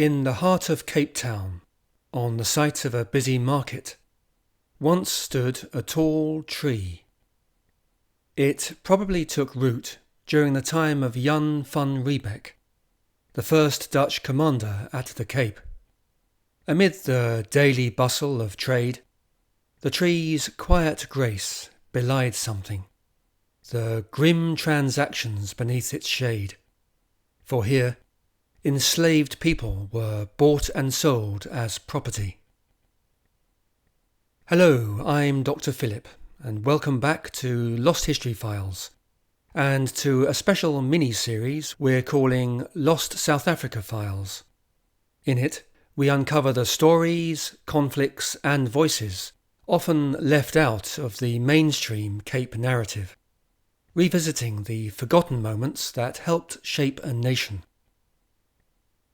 In the heart of Cape Town, on the site of a busy market, once stood a tall tree. It probably took root during the time of Jan van Riebeck, the first Dutch commander at the Cape. Amid the daily bustle of trade, the tree's quiet grace belied something, the grim transactions beneath its shade. For here, enslaved people were bought and sold as property. Hello, I'm Dr. Philip, and welcome back to Lost History Files, and to a special mini-series we're calling Lost South Africa Files. In it, we uncover the stories, conflicts and voices often left out of the mainstream Cape narrative, revisiting the forgotten moments that helped shape a nation.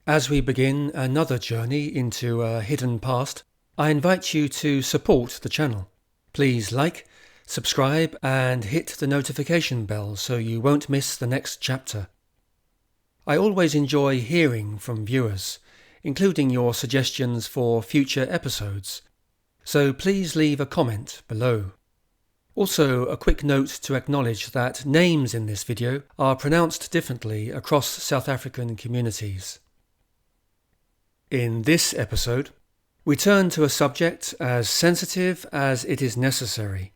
As we begin another journey into a hidden past, I invite you to support the channel. Please like, subscribe and hit the notification bell so you won't miss the next chapter. I always enjoy hearing from viewers, including your suggestions for future episodes, so please leave a comment below. Also, a quick note to acknowledge that names in this video are pronounced differently across South African communities. In this episode, we turn to a subject as sensitive as it is necessary,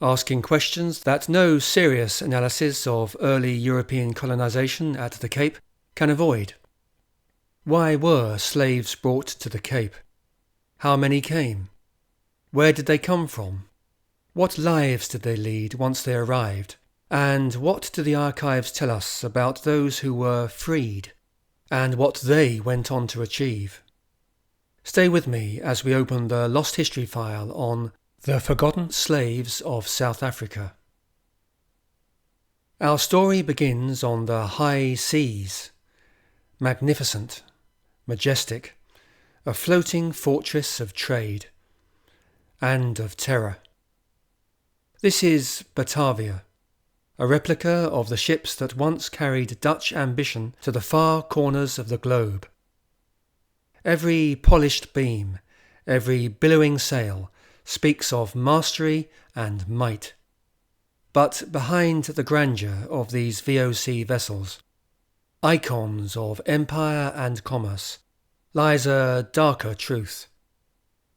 asking questions that no serious analysis of early European colonisation at the Cape can avoid. Why were slaves brought to the Cape? How many came? Where did they come from? What lives did they lead once they arrived? And what do the archives tell us about those who were freed, and what they went on to achieve? Stay with me as we open the Lost History file on the Forgotten Slaves of South Africa. Our story begins on the high seas, magnificent, majestic, a floating fortress of trade and of terror. This is Batavia, a replica of the ships that once carried Dutch ambition to the far corners of the globe. Every polished beam, every billowing sail speaks of mastery and might. But behind the grandeur of these VOC vessels, icons of empire and commerce, lies a darker truth.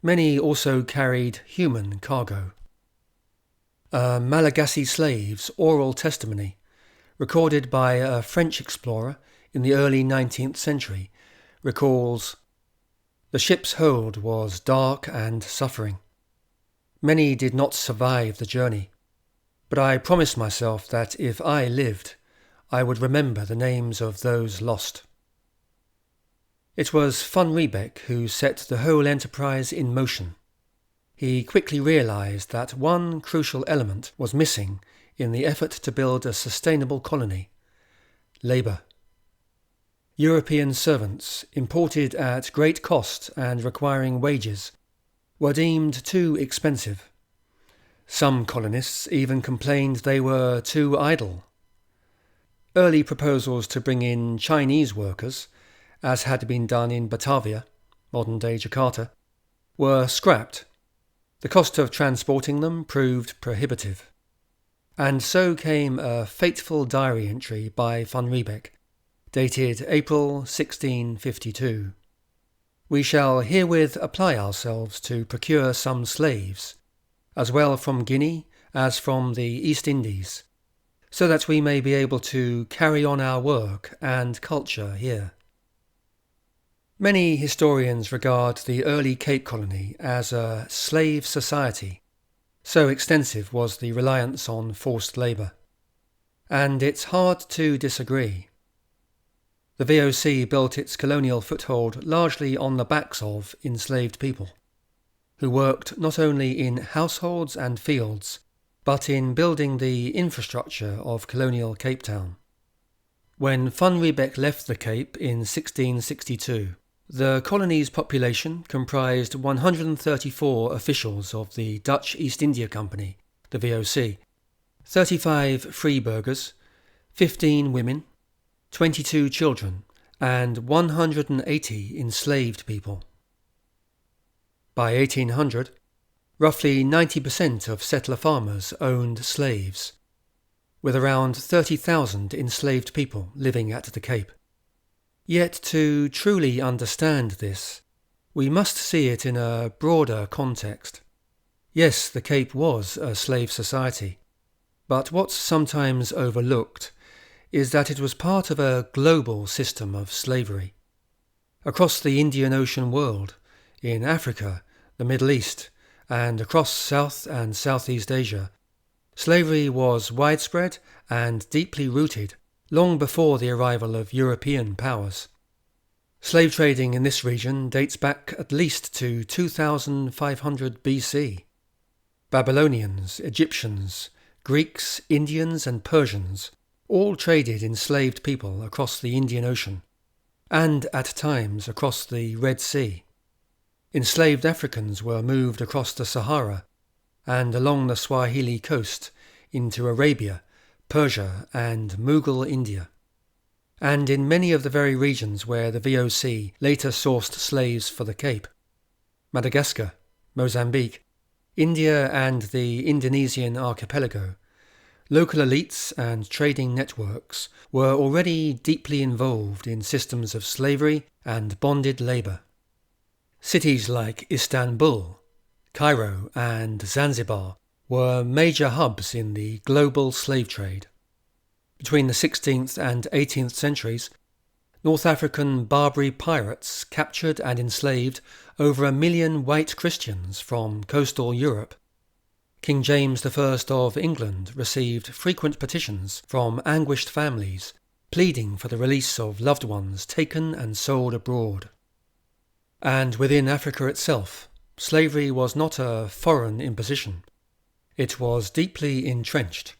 Many also carried human cargo. A Malagasy slave's oral testimony, recorded by a French explorer in the early 19th century, recalls, "The ship's hold was dark and suffering. Many did not survive the journey, but I promised myself that if I lived, I would remember the names of those lost." It was Van Riebeck who set the whole enterprise in motion. He quickly realised that one crucial element was missing in the effort to build a sustainable colony: labour. European servants, imported at great cost and requiring wages, were deemed too expensive. Some colonists even complained they were too idle. Early proposals to bring in Chinese workers, as had been done in Batavia, modern-day Jakarta, were scrapped. The cost of transporting them proved prohibitive. And so came a fateful diary entry by Van Riebeck, dated April 1652. "We shall herewith apply ourselves to procure some slaves, as well from Guinea as from the East Indies, so that we may be able to carry on our work and culture here." Many historians regard the early Cape Colony as a slave society, so extensive was the reliance on forced labour. And it's hard to disagree. The VOC built its colonial foothold largely on the backs of enslaved people, who worked not only in households and fields, but in building the infrastructure of colonial Cape Town. When Van Riebeck left the Cape in 1662, the colony's population comprised 134 officials of the Dutch East India Company, the VOC, 35 free burghers, 15 women, 22 children, and 180 enslaved people. By 1800, roughly 90% of settler farmers owned slaves, with around 30,000 enslaved people living at the Cape. Yet to truly understand this, we must see it in a broader context. Yes, the Cape was a slave society, but what's sometimes overlooked is that it was part of a global system of slavery. Across the Indian Ocean world, in Africa, the Middle East, and across South and Southeast Asia, slavery was widespread and deeply rooted long before the arrival of European powers. Slave trading in this region dates back at least to 2500 BC. Babylonians, Egyptians, Greeks, Indians and Persians all traded enslaved people across the Indian Ocean, and at times across the Red Sea. Enslaved Africans were moved across the Sahara and along the Swahili coast into Arabia, Persia and Mughal India, and in many of the very regions where the VOC later sourced slaves for the Cape: Madagascar, Mozambique, India and the Indonesian archipelago. Local elites and trading networks were already deeply involved in systems of slavery and bonded labour. Cities like Istanbul, Cairo and Zanzibar were major hubs in the global slave trade. Between the 16th and 18th centuries, North African Barbary pirates captured and enslaved over 1 million white Christians from coastal Europe. King James I of England received frequent petitions from anguished families pleading for the release of loved ones taken and sold abroad. And within Africa itself, slavery was not a foreign imposition. It was deeply entrenched.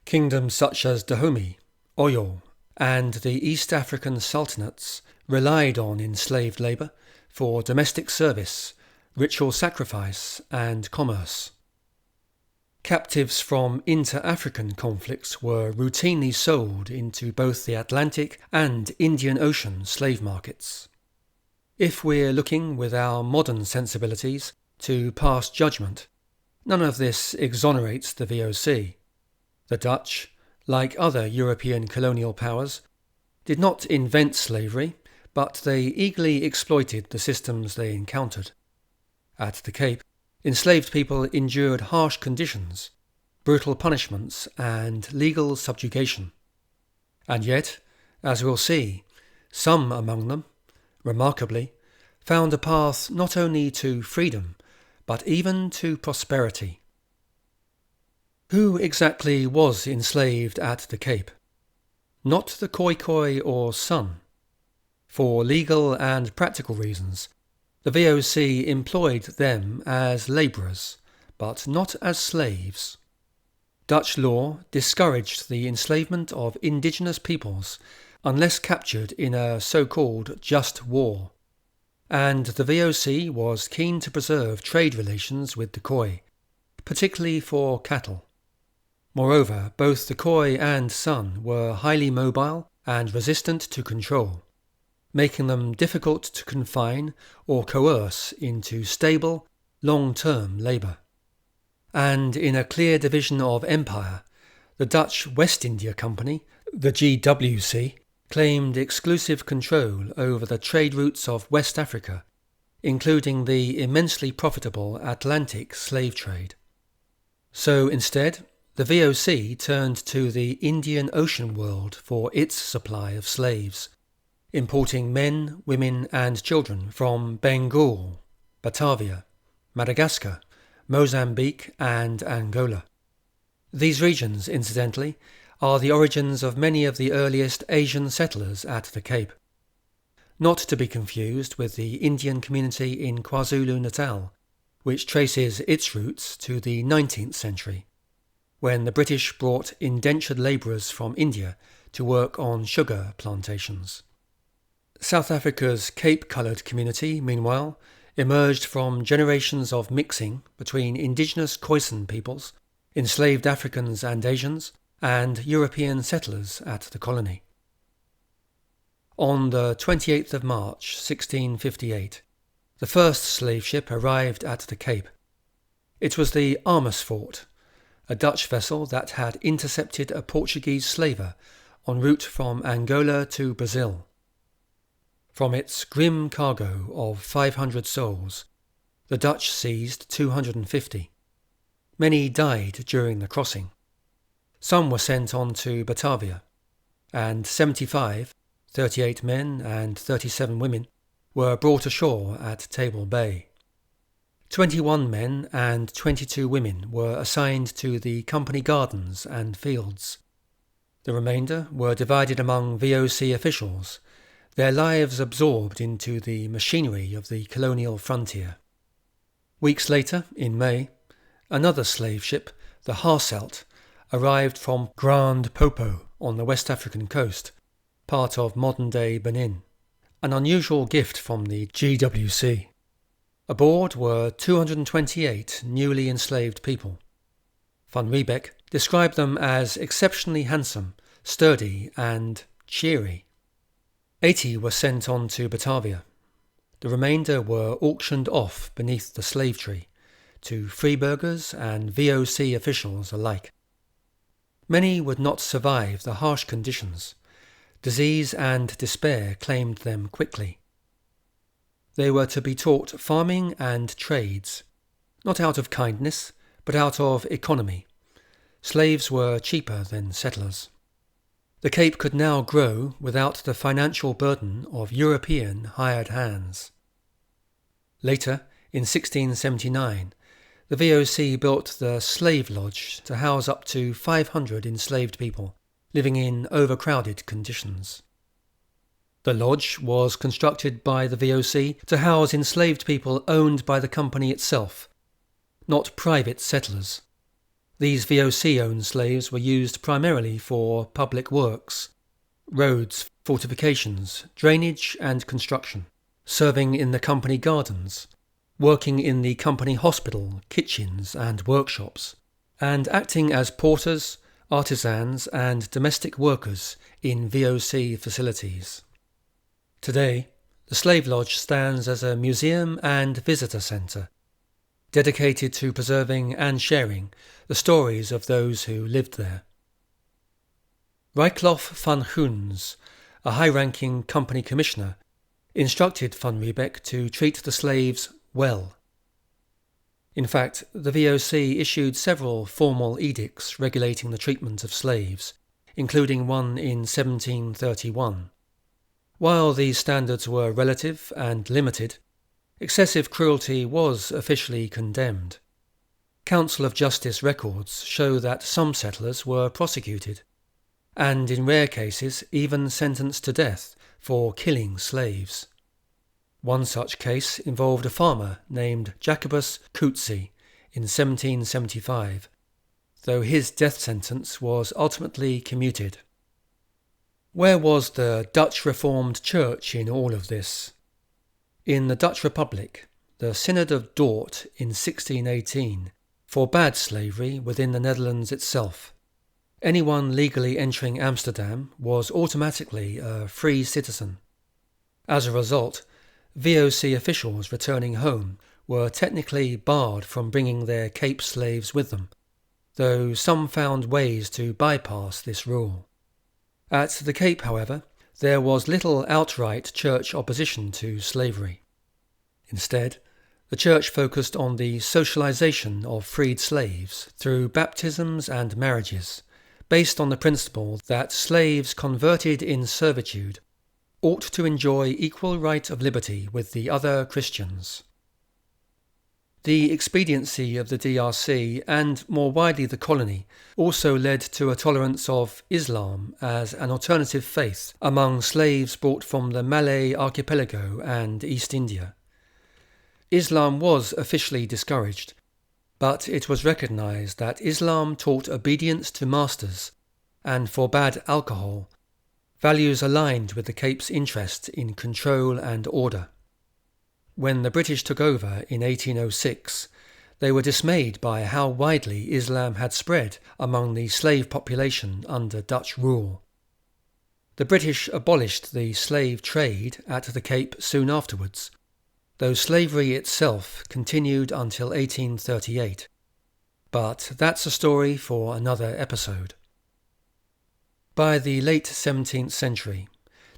Kingdoms such as Dahomey, Oyo, and the East African sultanates relied on enslaved labour for domestic service, ritual sacrifice, and commerce. Captives from inter-African conflicts were routinely sold into both the Atlantic and Indian Ocean slave markets. If we're looking with our modern sensibilities to pass judgment, none of this exonerates the VOC. The Dutch, like other European colonial powers, did not invent slavery, but they eagerly exploited the systems they encountered. At the Cape, enslaved people endured harsh conditions, brutal punishments, and legal subjugation. And yet, as we'll see, some among them, remarkably, found a path not only to freedom, but even to prosperity. Who exactly was enslaved at the Cape? Not the Khoikhoi or Sun. For legal and practical reasons, the VOC employed them as labourers, but not as slaves. Dutch law discouraged the enslavement of indigenous peoples unless captured in a so-called just war, and the VOC was keen to preserve trade relations with the Khoi, particularly for cattle. Moreover, both the Khoi and Sun were highly mobile and resistant to control, making them difficult to confine or coerce into stable, long-term labour. And in a clear division of empire, the Dutch West India Company, the GWC, claimed exclusive control over the trade routes of West Africa, including the immensely profitable Atlantic slave trade. So instead, the VOC turned to the Indian Ocean world for its supply of slaves, importing men, women and children from Bengal, Batavia, Madagascar, Mozambique and Angola. These regions, incidentally, are the origins of many of the earliest Asian settlers at the Cape. Not to be confused with the Indian community in KwaZulu-Natal, which traces its roots to the 19th century, when the British brought indentured labourers from India to work on sugar plantations. South Africa's Cape-coloured community, meanwhile, emerged from generations of mixing between indigenous Khoisan peoples, enslaved Africans and Asians, and European settlers at the colony. On the 28th of March 1658, the first slave ship arrived at the Cape. It was the Amersfoort, a Dutch vessel that had intercepted a Portuguese slaver en route from Angola to Brazil. From its grim cargo of 500 souls, the Dutch seized 250. Many died during the crossing. Some were sent on to Batavia, and 75, 38 men and 37 women, were brought ashore at Table Bay. 21 men and 22 women were assigned to the company gardens and fields. The remainder were divided among VOC officials, their lives absorbed into the machinery of the colonial frontier. Weeks later, in May, another slave ship, the Harselt, arrived from Grand Popo on the West African coast, part of modern-day Benin, an unusual gift from the GWC. Aboard were 228 newly enslaved people. Van Riebeck described them as exceptionally handsome, sturdy and cheery. 80 were sent on to Batavia. The remainder were auctioned off beneath the slave tree to freeburgers and VOC officials alike. Many would not survive the harsh conditions. Disease and despair claimed them quickly. They were to be taught farming and trades, not out of kindness, but out of economy. Slaves were cheaper than settlers. The Cape could now grow without the financial burden of European hired hands. Later, in 1679, the VOC built the Slave Lodge to house up to 500 enslaved people living in overcrowded conditions. The lodge was constructed by the VOC to house enslaved people owned by the company itself, not private settlers. These VOC-owned slaves were used primarily for public works, roads, fortifications, drainage and construction, serving in the company gardens, working in the company hospital, kitchens and workshops, and acting as porters, artisans and domestic workers in VOC facilities. Today, the Slave Lodge stands as a museum and visitor centre, dedicated to preserving and sharing the stories of those who lived there. Ryclof van Goens, a high-ranking company commissioner, instructed van Riebeck to treat the slaves well. In fact, the VOC issued several formal edicts regulating the treatment of slaves, including one in 1731. While these standards were relative and limited, excessive cruelty was officially condemned. Council of Justice records show that some settlers were prosecuted, and in rare cases even sentenced to death for killing slaves. One such case involved a farmer named Jacobus Coetzee in 1775, though his death sentence was ultimately commuted. Where was the Dutch Reformed Church in all of this? In the Dutch Republic, the Synod of Dort in 1618 forbade slavery within the Netherlands itself. Anyone legally entering Amsterdam was automatically a free citizen. As a result, VOC officials returning home were technically barred from bringing their Cape slaves with them, though some found ways to bypass this rule. At the Cape, however, there was little outright church opposition to slavery. Instead, the church focused on the socialization of freed slaves through baptisms and marriages, based on the principle that slaves converted in servitude ought to enjoy equal right of liberty with the other Christians. The expediency of the DRC, and more widely the colony, also led to a tolerance of Islam as an alternative faith among slaves brought from the Malay archipelago and East India. Islam was officially discouraged, but it was recognized that Islam taught obedience to masters and forbade alcohol, values aligned with the Cape's interest in control and order. When the British took over in 1806, they were dismayed by how widely Islam had spread among the slave population under Dutch rule. The British abolished the slave trade at the Cape soon afterwards, though slavery itself continued until 1838. But that's a story for another episode. By the late 17th century,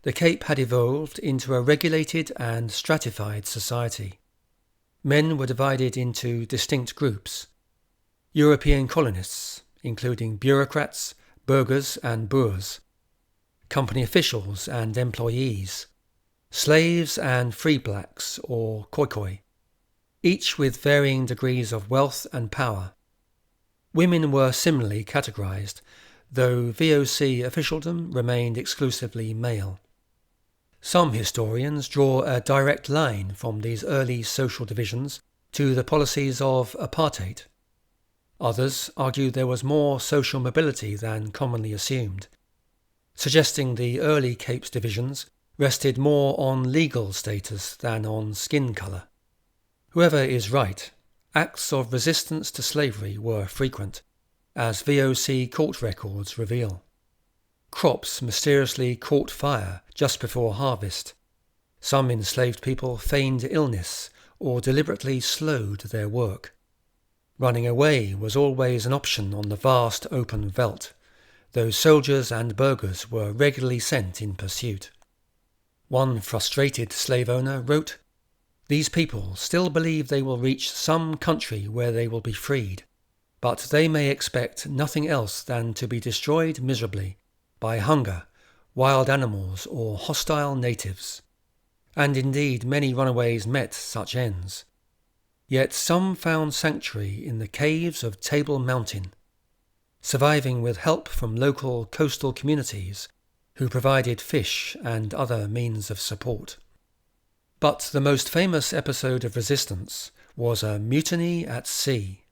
the Cape had evolved into a regulated and stratified society. Men were divided into distinct groups: European colonists, including bureaucrats, burghers and boers, company officials and employees, slaves and free blacks or khoikhoi, each with varying degrees of wealth and power. Women were similarly categorized, though VOC officialdom remained exclusively male. Some historians draw a direct line from these early social divisions to the policies of apartheid. Others argue there was more social mobility than commonly assumed, suggesting the early Cape's divisions rested more on legal status than on skin colour. Whoever is right, acts of resistance to slavery were frequent, as VOC court records reveal. Crops mysteriously caught fire just before harvest. Some enslaved people feigned illness or deliberately slowed their work. Running away was always an option on the vast open veldt, though soldiers and burghers were regularly sent in pursuit. One frustrated slave owner wrote, "These people still believe they will reach some country where they will be freed, but they may expect nothing else than to be destroyed miserably by hunger, wild animals or hostile natives." And indeed many runaways met such ends. Yet some found sanctuary in the caves of Table Mountain, surviving with help from local coastal communities who provided fish and other means of support. But the most famous episode of resistance was a mutiny at sea.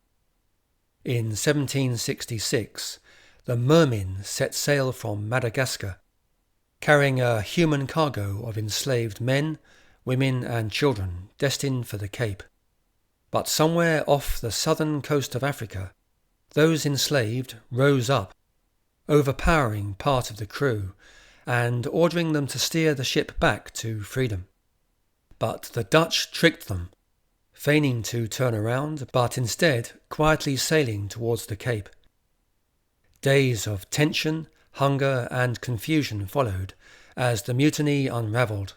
In 1766, the Meermin set sail from Madagascar, carrying a human cargo of enslaved men, women and children destined for the Cape. But somewhere off the southern coast of Africa, those enslaved rose up, overpowering part of the crew and ordering them to steer the ship back to freedom. But the Dutch tricked them, feigning to turn around, but instead quietly sailing towards the Cape. Days of tension, hunger and confusion followed as the mutiny unravelled.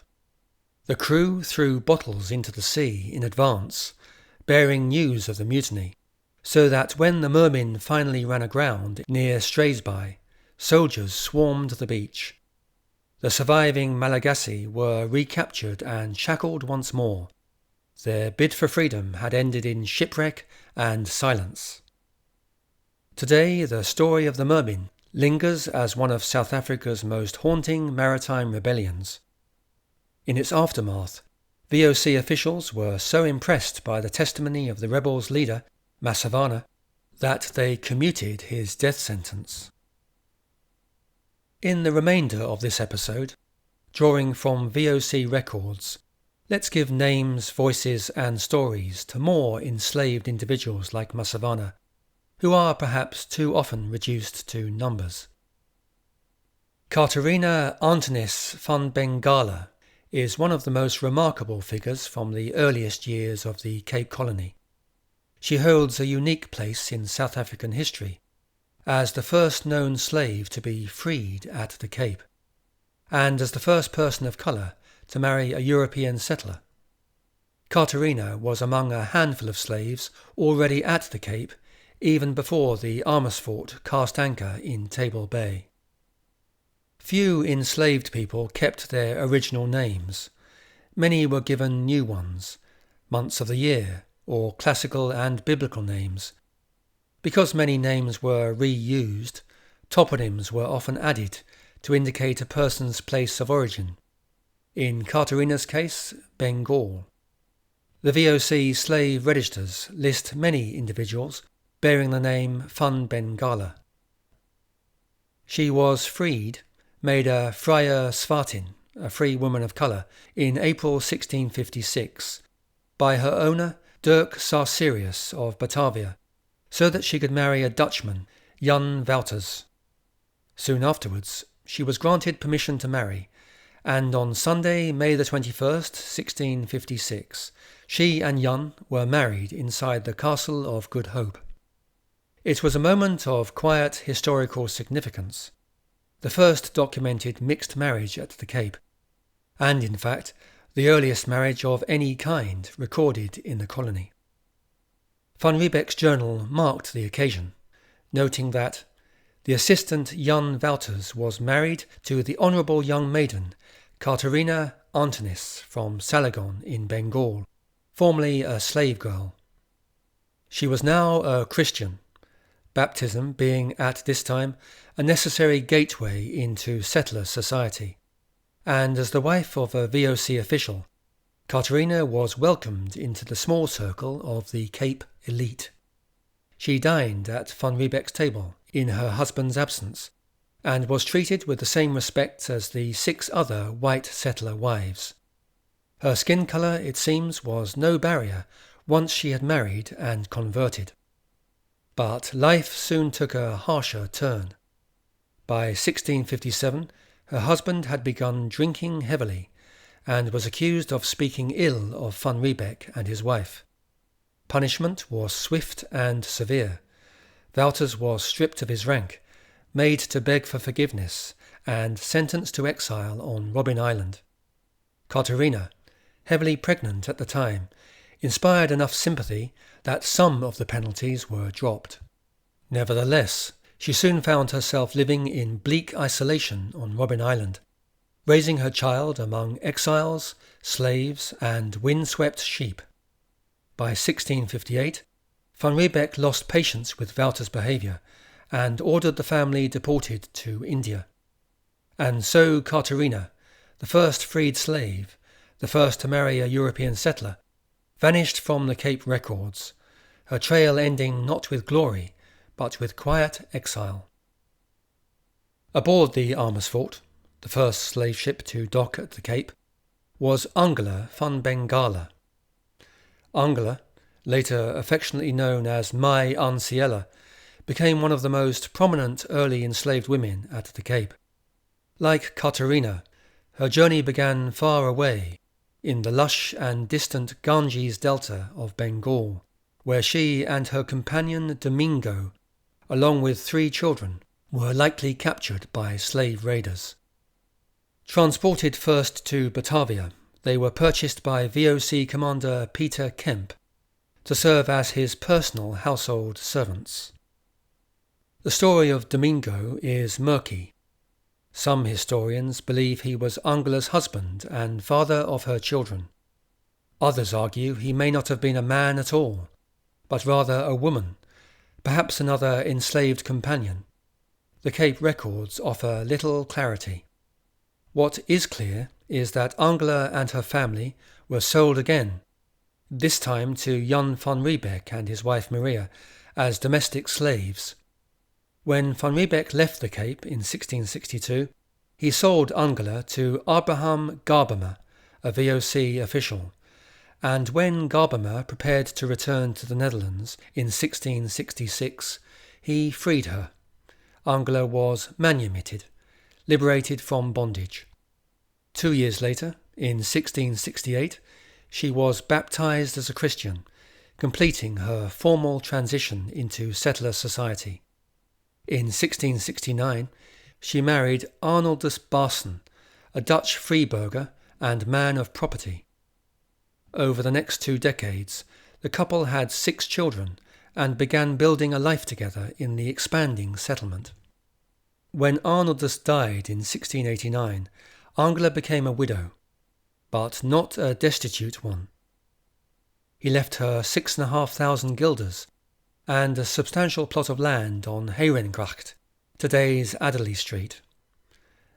The crew threw bottles into the sea in advance, bearing news of the mutiny, so that when the Meermin finally ran aground near Strathspey, soldiers swarmed the beach. The surviving Malagasy were recaptured and shackled once more. Their bid for freedom had ended in shipwreck and silence. Today, the story of the Meermin lingers as one of South Africa's most haunting maritime rebellions. In its aftermath, VOC officials were so impressed by the testimony of the rebels' leader, Massavanna, that they commuted his death sentence. In the remainder of this episode, drawing from VOC records, let's give names, voices and stories to more enslaved individuals like Massavanna, who are perhaps too often reduced to numbers. Katerina Antonis van Bengala is one of the most remarkable figures from the earliest years of the Cape Colony. She holds a unique place in South African history as the first known slave to be freed at the Cape, and as the first person of colour to marry a European settler. Katerina was among a handful of slaves already at the Cape even before the Amersfoort cast anchor in Table Bay. Few enslaved people kept their original names. Many were given new ones, months of the year, or classical and biblical names. Because many names were reused, toponyms were often added to indicate a person's place of origin. In Katerina's case, Bengal. The VOC slave registers list many individuals bearing the name Van Bengala. She was freed, made a Vrije Swartin, a free woman of colour, in April 1656, by her owner Dirk Sarserius of Batavia, so that she could marry a Dutchman, Jan Wouters. Soon afterwards, she was granted permission to marry, and on Sunday, May the 21st, 1656, she and Jan were married inside the Castle of Good Hope. It was a moment of quiet historical significance, the first documented mixed marriage at the Cape, and in fact the earliest marriage of any kind recorded in the colony. Van Riebeck's journal marked the occasion, noting that the assistant Jan Wouters was married to the honourable young maiden Catharina Antonis from Salagon in Bengal, formerly a slave girl. She was now a Christian, baptism being at this time a necessary gateway into settler society, and as the wife of a VOC official, Catharina was welcomed into the small circle of the Cape elite. She dined at Van Riebeck's table in her husband's absence, and was treated with the same respect as the 6 other white settler wives. Her skin colour, it seems, was no barrier once she had married and converted. But life soon took a harsher turn. By 1657, her husband had begun drinking heavily, and was accused of speaking ill of Van Riebeck and his wife. Punishment was swift and severe. Wouters was stripped of his rank, made to beg for forgiveness, and sentenced to exile on Robben Island. Catharina, heavily pregnant at the time, inspired enough sympathy that some of the penalties were dropped. Nevertheless, she soon found herself living in bleak isolation on Robben Island, raising her child among exiles, slaves, and windswept sheep. By 1658, Van Riebeck lost patience with Wouters' behaviour and ordered the family deported to India. And so Catharina, the first freed slave, the first to marry a European settler, vanished from the Cape records, her trail ending not with glory, but with quiet exile. Aboard the Amersfoort, the first slave ship to dock at the Cape, was Angela van Bengala. Angela, later affectionately known as My Anciella, became one of the most prominent early enslaved women at the Cape. Like Catharina, her journey began far away, in the lush and distant Ganges Delta of Bengal, where she and her companion Domingo, along with 3 children, were likely captured by slave raiders. Transported first to Batavia, they were purchased by VOC commander Peter Kemp to serve as his personal household servants. The story of Domingo is murky. Some historians believe he was Angela's husband and father of her children. Others argue he may not have been a man at all, but rather a woman, perhaps another enslaved companion. The Cape records offer little clarity. What is clear is that Angela and her family were sold again, this time to Jan van Riebeck and his wife Maria, as domestic slaves. When van Riebeck left the Cape in 1662, he sold Angela to Abraham Garbemer, a VOC official, and when Garbemer prepared to return to the Netherlands in 1666, he freed her. Angela was manumitted, liberated from bondage. 2 years later, in 1668, she was baptized as a Christian, completing her formal transition into settler society. In 1669, she married Arnoldus Barson, a Dutch freeburger and man of property. Over the next 2 decades, the couple had 6 children and began building a life together in the expanding settlement. When Arnoldus died in 1689, Angela became a widow, but not a destitute one. He left her 6,500 guilders and a substantial plot of land on Herengracht, today's Adderley Street.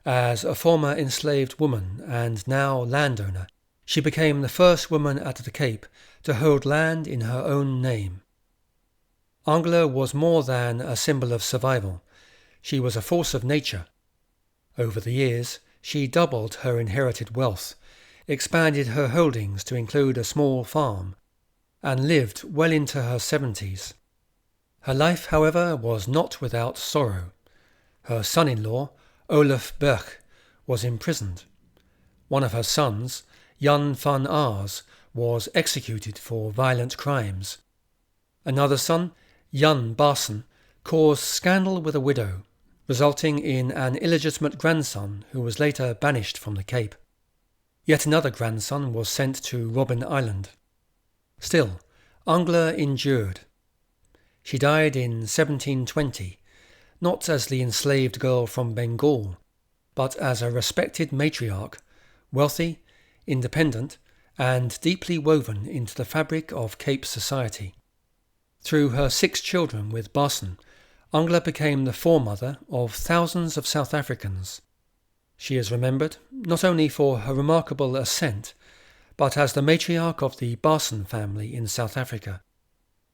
As a former enslaved woman and now landowner, she became the first woman at the Cape to hold land in her own name. Angela was more than a symbol of survival. She was a force of nature. Over the years, she doubled her inherited wealth, expanded her holdings to include a small farm, and lived well into her 70s. Her life, however, was not without sorrow. Her son-in-law, Olaf Berch, was imprisoned. One of her sons, Jan van Aars, was executed for violent crimes. Another son, Jan Barson, caused scandal with a widow, resulting in an illegitimate grandson who was later banished from the Cape. Yet another grandson was sent to Robben Island. Still, Angela endured. She died in 1720, not as the enslaved girl from Bengal, but as a respected matriarch, wealthy, independent, and deeply woven into the fabric of Cape society. Through her 6 children with Barson, Angela became the foremother of thousands of South Africans. She is remembered not only for her remarkable ascent, but as the matriarch of the Barson family in South Africa,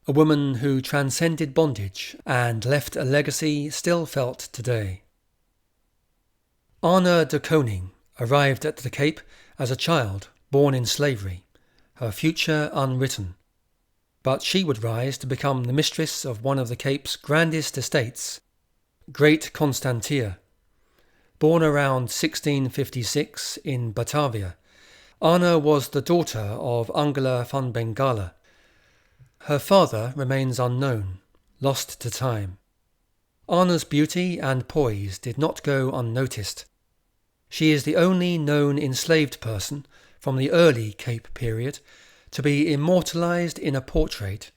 a woman who transcended bondage and left a legacy still felt today. Anna de Koning arrived at the Cape as a child born in slavery, her future unwritten. But she would rise to become the mistress of one of the Cape's grandest estates, Great Constantia. Born around 1656 in Batavia, Anna was the daughter of Angela van Bengala. Her father remains unknown, lost to time. Anna's beauty and poise did not go unnoticed. She is the only known enslaved person from the early Cape period to be immortalized in a portrait,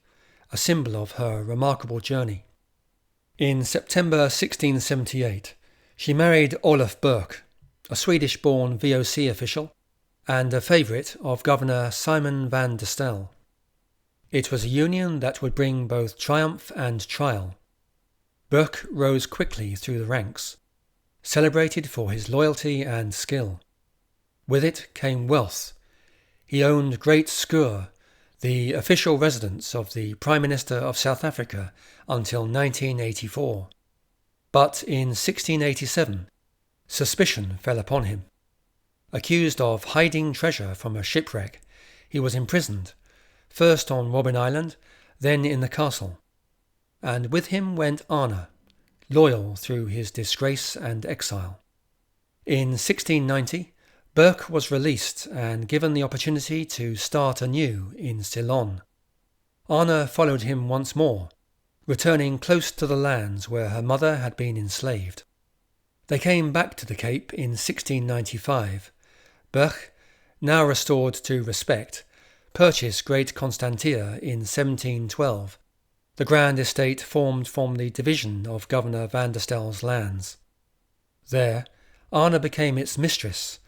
a symbol of her remarkable journey. In September 1678, she married Olaf Berch, a Swedish-born VOC official and a favourite of Governor Simon van der Stel. It was a union that would bring both triumph and trial. Berch rose quickly through the ranks, celebrated for his loyalty and skill. With it came wealth. He owned Great Schuur, the official residence of the Prime Minister of South Africa until 1984. But in 1687, suspicion fell upon him. Accused of hiding treasure from a shipwreck, he was imprisoned, first on Robben Island, then in the castle. And with him went Anna, loyal through his disgrace and exile. In 1690, Berch was released and given the opportunity to start anew in Ceylon. Anna followed him once more, returning close to the lands where her mother had been enslaved. They came back to the Cape in 1695. Berch, now restored to respect, purchased Great Constantia in 1712, the grand estate formed from the division of Governor van der Stel's lands. There, Anna became its mistress,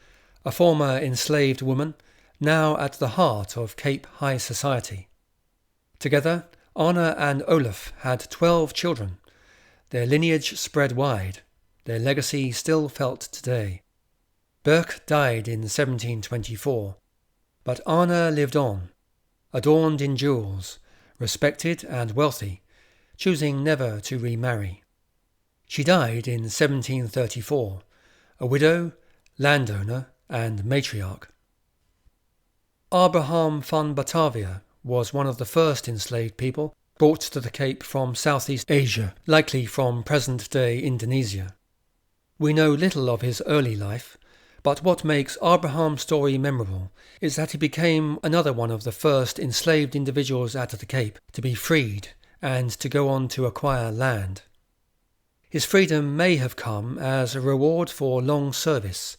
a former enslaved woman, now at the heart of Cape high society. Together, Anna and Olaf had 12 children. Their lineage spread wide, their legacy still felt today. Berch died in 1724, but Anna lived on, adorned in jewels, respected and wealthy, choosing never to remarry. She died in 1734, a widow, landowner and matriarch. Abraham van Batavia was one of the first enslaved people brought to the Cape from Southeast Asia, likely from present-day Indonesia. We know little of his early life, but what makes Abraham's story memorable is that he became another one of the first enslaved individuals at the Cape to be freed and to go on to acquire land. His freedom may have come as a reward for long service,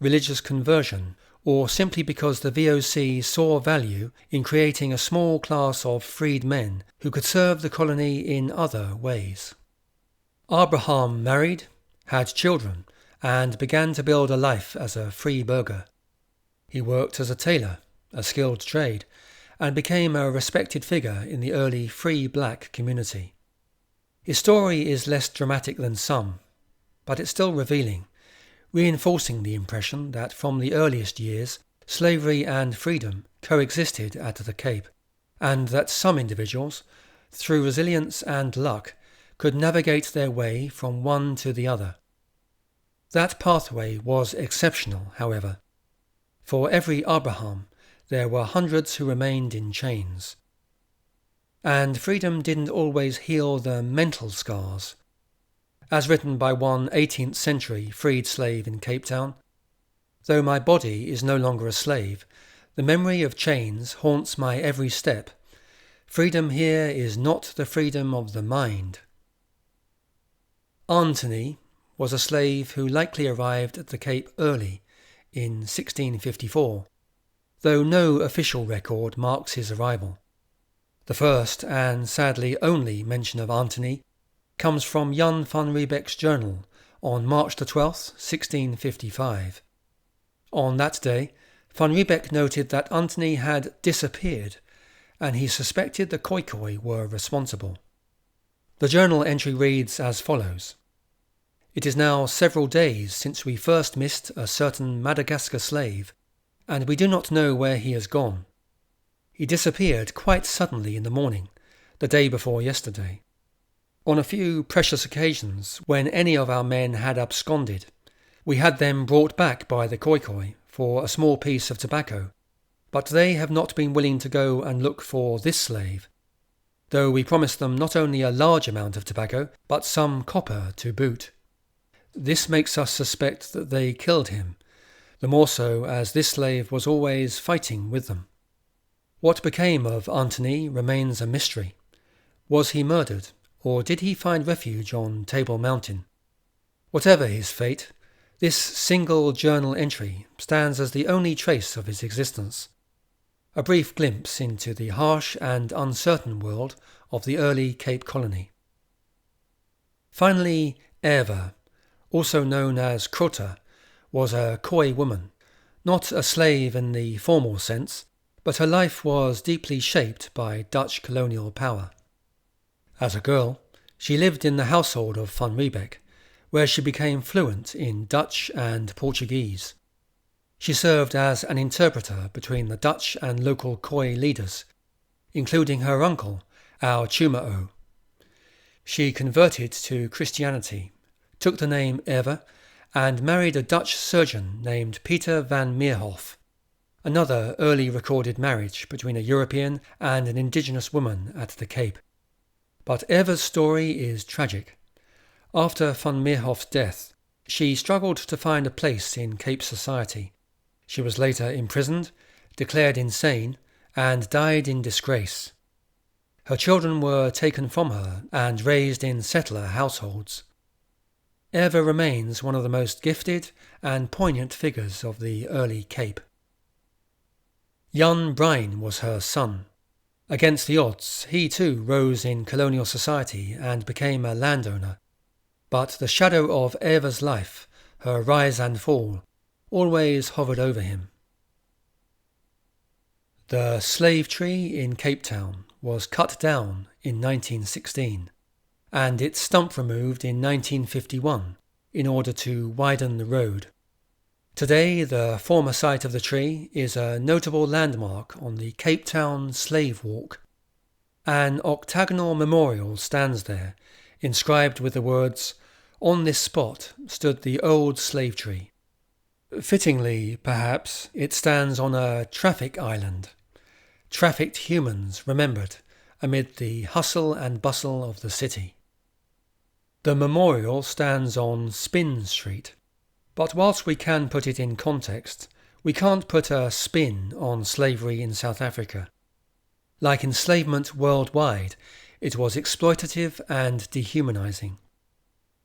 religious conversion, or simply because the VOC saw value in creating a small class of freed men who could serve the colony in other ways. Abraham married, had children, and began to build a life as a free burgher. He worked as a tailor, a skilled trade, and became a respected figure in the early free black community. His story is less dramatic than some, but it's still revealing, reinforcing the impression that from the earliest years, slavery and freedom coexisted at the Cape, and that some individuals, through resilience and luck, could navigate their way from one to the other. That pathway was exceptional, however. For every Abraham, there were hundreds who remained in chains. And freedom didn't always heal the mental scars. as written by one 18th century freed slave in Cape Town. Though my body is no longer a slave, the memory of chains haunts my every step. Freedom here is not the freedom of the mind. Antony was a slave who likely arrived at the Cape early, in 1654, though no official record marks his arrival. The first, and sadly only, mention of Antony comes from Jan van Riebeck's journal on March the 12th, 1655. On that day, van Riebeck noted that Antony had disappeared, and he suspected the Khoikhoi were responsible. The journal entry reads as follows: "It is now several days since we first missed a certain Madagascar slave, and we do not know where he has gone. He disappeared quite suddenly in the morning, the day before yesterday. On a few precious occasions, when any of our men had absconded, we had them brought back by the Khoikhoi for a small piece of tobacco, but they have not been willing to go and look for this slave, though we promised them not only a large amount of tobacco, but some copper to boot. This makes us suspect that they killed him, the more so as this slave was always fighting with them. What became of Antony remains a mystery. Was he murdered, or did he find refuge on Table Mountain? Whatever his fate, this single journal entry stands as the only trace of his existence, a brief glimpse into the harsh and uncertain world of the early Cape Colony. Finally, Eva, also known as Krota, was a Khoi woman, not a slave in the formal sense, but her life was deeply shaped by Dutch colonial power. As a girl, she lived in the household of van Riebeck, where she became fluent in Dutch and Portuguese. She served as an interpreter between the Dutch and local Khoi leaders, including her uncle, our Chuma'o. She converted to Christianity, took the name Eva, and married a Dutch surgeon named Peter van Meerhof, another early recorded marriage between a European and an indigenous woman at the Cape. But Eva's story is tragic. After van Meerhof's death, she struggled to find a place in Cape society. She was later imprisoned, declared insane, and died in disgrace. Her children were taken from her and raised in settler households. Eva remains one of the most gifted and poignant figures of the early Cape. Jan Brein was her son. Against the odds, he too rose in colonial society and became a landowner. But the shadow of Eva's life, her rise and fall, always hovered over him. The slave tree in Cape Town was cut down in 1916, and its stump removed in 1951 in order to widen the road. Today, the former site of the tree is a notable landmark on the Cape Town Slave Walk. An octagonal memorial stands there, inscribed with the words, "On this spot stood the old slave tree." Fittingly, perhaps, it stands on a traffic island, trafficked humans remembered amid the hustle and bustle of the city. The memorial stands on Spin Street, but whilst we can put it in context, we can't put a spin on slavery in South Africa. Like enslavement worldwide, it was exploitative and dehumanizing.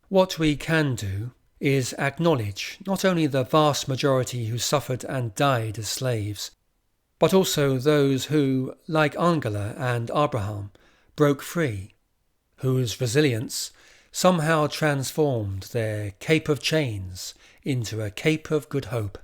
What we can do is acknowledge not only the vast majority who suffered and died as slaves, but also those who, like Angela and Abraham, broke free, whose resilience somehow transformed their Cape of Chains into a Cape of Good Hope.